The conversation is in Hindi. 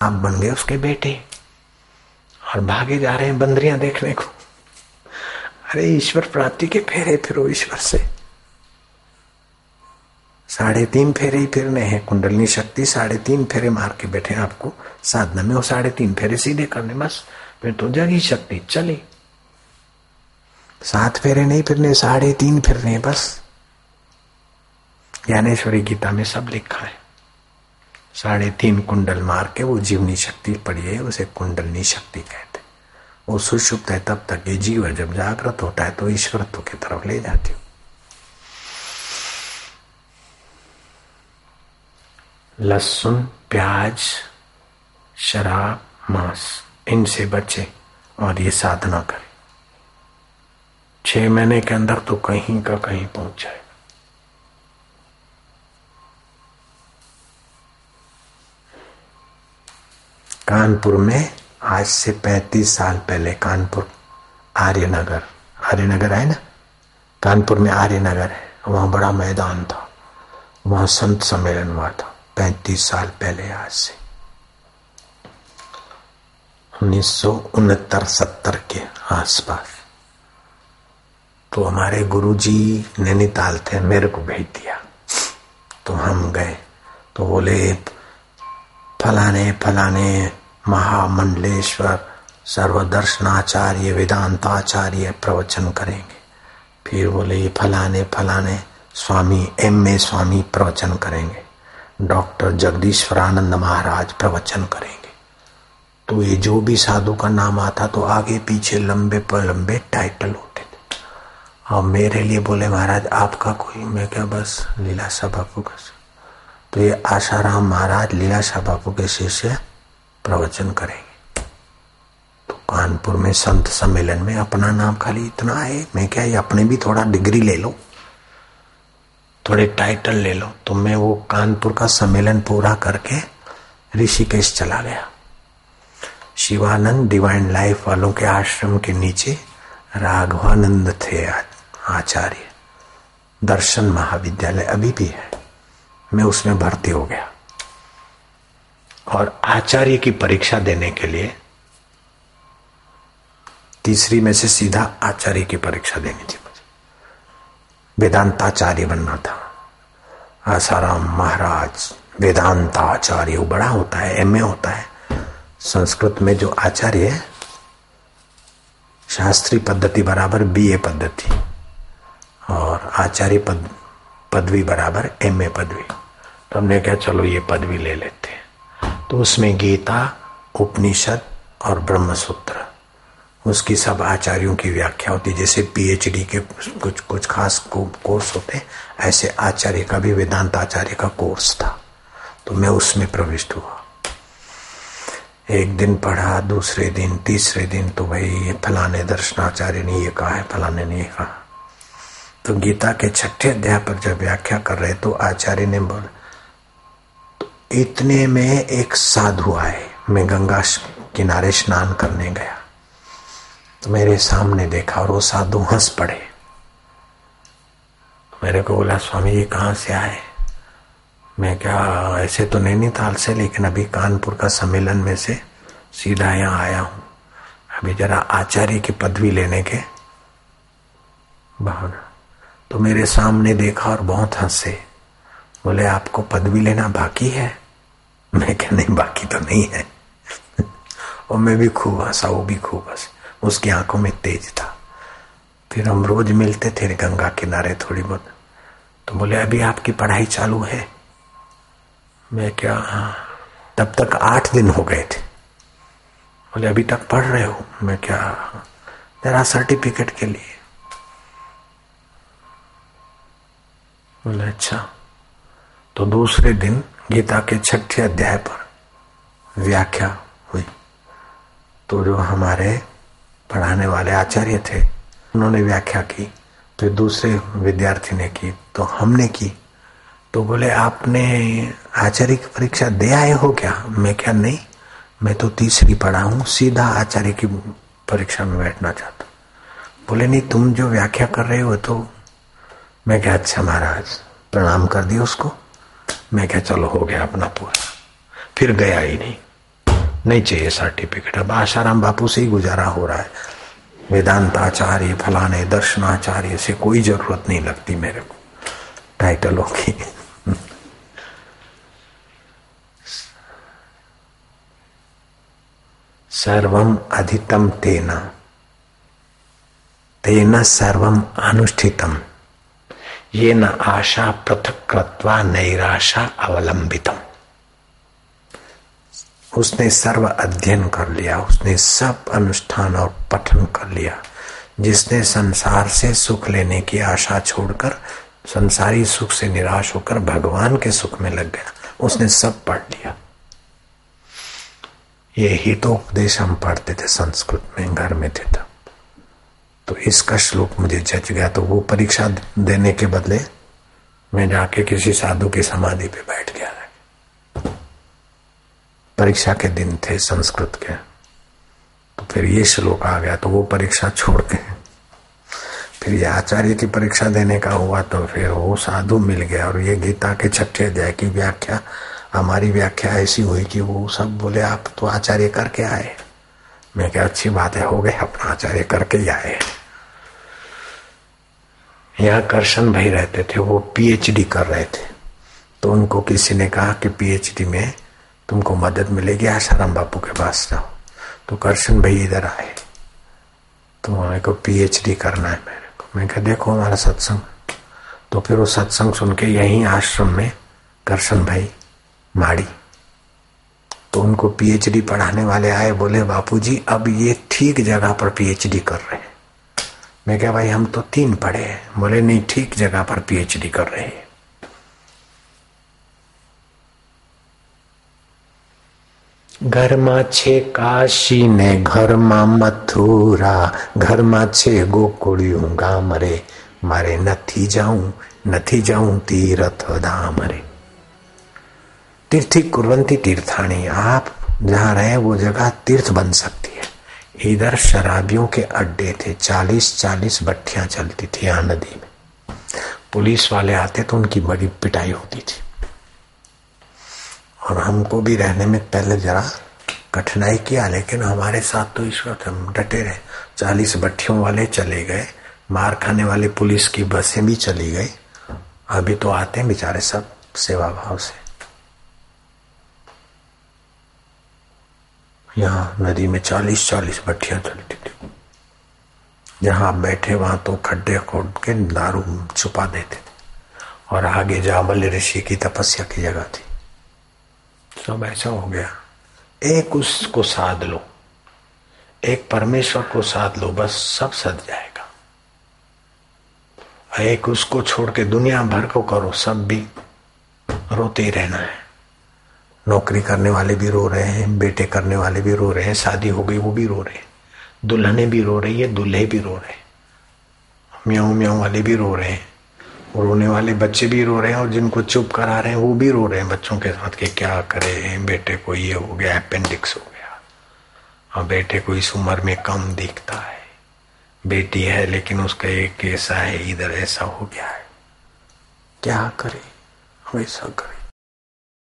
आप बन गए उसके बेटे और भागे जा रहे हैं बंदरियां देखने को। अरे ईश्वर प्राप्ति के फेरे फिरो ईश्वर से। 3.5 फेरे ही फिरने हैं। कुंडलनी शक्ति 3.5 फेरे मार के बैठे आपको साधना में, वो 3.5 फेरे सीधे करने, बस फिर तो जगी शक्ति चली। 7 फेरे नहीं फिरने, 3.5 फिरने बस। ज्ञानेश्वरी गीता में सब लिखा है। 3.5 कुंडल मार के वो जीवनी शक्ति पड़ी है, उसे कुंडलनी शक्ति कहते। वो सुषुप्त है तब तक, ये जीव जब जागृत होता है तो ईश्वरत्व की तरफ ले जाती हो। लहसुन, प्याज, शराब, मांस, इनसे बचे और ये साधना करें। 6 महीने के अंदर तो कहीं का कहीं पहुंच जाएगा। कानपुर में आज से 35 साल पहले, कानपुर आर्यनगर है ना, कानपुर में आर्यनगर है, वहां बड़ा मैदान था, वहां संत सम्मेलन हुआ था 35 साल पहले, आज से 1969-70 के आसपास। तो हमारे गुरुजी नैनीताल थे, मेरे को भेज दिया, तो हम गए। तो बोले फलाने फलाने महामंडलेश्वर सर्वदर्शनाचार्य वेदांताचार्य प्रवचन करेंगे। फिर बोले ये फलाने फलाने स्वामी M.A. स्वामी प्रवचन करेंगे, डॉक्टर जगदीश्वरानंद महाराज प्रवचन करेंगे। तो ये जो भी साधु का नाम आता तो आगे पीछे लंबे पर लंबे टाइटल होते थे। और मेरे लिए बोले महाराज आपका कोई, मैं क्या बस लीलाशाह बापू का। तो ये आशाराम महाराज लीलाशाह बापू के शिष्य प्रवचन करेंगे। तो कानपुर में संत सम्मेलन में अपना नाम खाली इतना है, मैं क्या, ये अपने भी थोड़ा डिग्री ले लो, थोड़े टाइटल ले लो। तो मैं वो कानपुर का सम्मेलन पूरा करके ऋषिकेश चला गया। शिवानंद डिवाइन लाइफ वालों के आश्रम के नीचे राघवानंद थे आचार्य, दर्शन महाविद्यालय अभी भी है, मैं उसमें भर्ती हो गया। और आचार्य की परीक्षा देने के लिए 3री में से सीधा आचार्य की परीक्षा देनी थी मुझे, वेदांताचार्य बनना था। आसाराम महाराज वेदांताचार्य, वो बड़ा होता है, M.A. होता है। संस्कृत में जो आचार्य है, शास्त्री पद्धति बराबर BA पद्धति, और आचार्य पदवी बराबर M.A. पदवी। तो हमने कहा चलो ये पदवी ले लेते हैं। तो उसमें गीता, उपनिषद और ब्रह्मसूत्र, उसकी सब आचार्यों की व्याख्या होती। जैसे PhD के कुछ खास कोर्स होते, ऐसे आचार्य का भी वेदांत आचार्य का कोर्स था। तो मैं उसमें प्रविष्ट हुआ। एक दिन पढ़ा, दूसरे दिन, तीसरे दिन तो भाई ये फलाने दर्शनाचार्य ने ये कहा है, फलाने ने ये कहा। तो गीता के 6ठे अध्याय पर जब व्याख्या कर रहे तो आचार्य ने बोला, तो इतने में एक साधु आए। मैं गंगा किनारे स्नान करने गया तो मेरे सामने देखा और वो साधु हंस पड़े। मेरे को बोला स्वामी जी कहाँ से आए? मैं क्या, ऐसे तो नैनीताल से, लेकिन अभी कानपुर का सम्मेलन में से सीधा यहाँ आया हूँ, अभी जरा आचार्य की पदवी लेने के भावना। तो मेरे सामने देखा और बहुत हंसे। बोले आपको पदवी लेना बाकी है? मैं क्या, नहीं बाकी तो नहीं है। और मैं भी खूब हंसा, वो भी खूब हंसे, उसकी आंखों में तेज था। फिर हम रोज मिलते थे गंगा किनारे थोड़ी बहुत। तो बोले अभी आपकी पढ़ाई चालू है? मैं क्या, हाँ। तब तक 8 दिन हो गए थे। बोले अभी तक पढ़ रहे हो? मैं क्या, जरा सर्टिफिकेट के लिए। बोले अच्छा। तो दूसरे दिन गीता के 6ठे अध्याय पर व्याख्या हुई। तो जो हमारे पढ़ाने वाले आचार्य थे उन्होंने व्याख्या की, फिर दूसरे विद्यार्थी ने की, तो हमने की। तो बोले आपने आचार्य की परीक्षा दे आए हो क्या? मैं क्या, नहीं, मैं तो 3री पढ़ा हूं, सीधा आचार्य की परीक्षा में बैठना चाहता। बोले नहीं, तुम जो व्याख्या कर रहे हो तो। मैं क्या, अच्छा महाराज, प्रणाम कर दिया उसको। मैं क्या, चलो हो गया अपना पूरा। फिर गया ही नहीं। नहीं चाहिए सर्टिफिकेट। अब आशाराम बापू से ही गुजारा हो रहा है, वेदांताचार्य फलाने दर्शनाचार्य से कोई जरूरत नहीं लगती मेरे को टाइटलों की। सर्वम अधितम तेन तेन सर्वम अनुष्ठितम ये न आशा पृथक कृत्वा नैराशा अवलंबितम। उसने सर्व अध्ययन कर लिया, उसने सब अनुष्ठान और पठन कर लिया। जिसने संसार से सुख लेने की आशा छोड़कर संसारी सुख से निराश होकर भगवान के सुख में लग गया, उसने सब पढ़ लिया। ये हितोपदेश हम पढ़ते थे संस्कृत में, घर में थे तब। तो इसका श्लोक मुझे जच गया, तो वो परीक्षा देने के बदले मैं जाके किसी साधु की समाधि पे बैठ गया। परीक्षा के दिन थे संस्कृत के, तो फिर ये श्लोक आ गया, तो वो परीक्षा छोड़ के फिर ये आचार्य की परीक्षा देने का हुआ। तो फिर वो साधु मिल गया और ये गीता के छठे अध्याय की व्याख्या, हमारी व्याख्या ऐसी हुई कि वो सब बोले आप तो आचार्य करके आए। मैं क्या अच्छी बात है, हो गए अपना आचार्य करके ही आए। यहाँ करशन भाई रहते थे, वो पीएचडी कर रहे थे। तो उनको किसी ने कहा कि पीएचडी में तुमको मदद मिलेगी, आशाराम बापू के पास जाओ। तो करशन भाई इधर आए, तो मेरे को पीएचडी करना है मेरे को। मैं कहा देखो हमारा सत्संग। तो फिर वो सत्संग सुन के यहीं आश्रम में करशन भाई माड़ी, तो उनको पीएचडी पढ़ाने वाले आए, बोले बापूजी अब ये ठीक जगह पर पीएचडी कर रहे हैं। मैं क्या भाई हम तो 3 पढ़े हैं। बोले नहीं, ठीक जगह पर पीएचडी कर रहे हैं। घरमा छे काशी ने घरमा मथुरा, घरमा छे गोकुळिયું गाम रे, मारे नथी जाऊं तीर्थ धाम रे। तीर्थी कुर्वंती तीर्थाणी, आप जहाँ रहे वो जगह तीर्थ बन सकती है। इधर शराबियों के अड्डे थे, 40-40 भट्टियां चलती थी यहाँ नदी में। पुलिस वाले आते तो उनकी बड़ी पिटाई होती थी। और हमको भी रहने में पहले जरा कठिनाई किया, लेकिन हमारे साथ तो ईश्वर हम डटे रहे। 40 भट्टियों वाले चले गए, मार खाने वाली पुलिस की बसें भी चली गई। अभी तो आते हैं बेचारे सब सेवा भाव से। यहाँ नदी में 40-40 भट्टियां चलती थी। जहां आप बैठे वहां तो खड्डे खोद के दारू छुपा देते थे। और आगे जाबल ऋषि की तपस्या की जगह थी। सब ऐसा हो गया। एक उसको साध लो, एक परमेश्वर को साध लो, बस सब सद जाएगा। एक उसको छोड़ के दुनिया भर को करो, सब भी रोते ही रहना है। नौकरी करने वाले भी रो रहे हैं, बेटे करने वाले भी रो रहे हैं, शादी हो गई वो भी रो रहे हैं, दुल्हने भी रो रही है, दूल्हे भी रो रहे हैं, म्याऊं म्याऊं वाले भी रो रहे हैं, रोने वाले बच्चे भी रो रहे हैं, और जिनको चुप करा रहे हैं वो भी रो रहे हैं बच्चों के साथ कि क्या करे, बेटे को ये हो गया, अपेंडिक्स हो गया, और बेटे को इस उम्र में कम दिखता है, बेटी है लेकिन उसका एक ऐसा है, इधर ऐसा हो गया है, क्या करे, वैसा करे।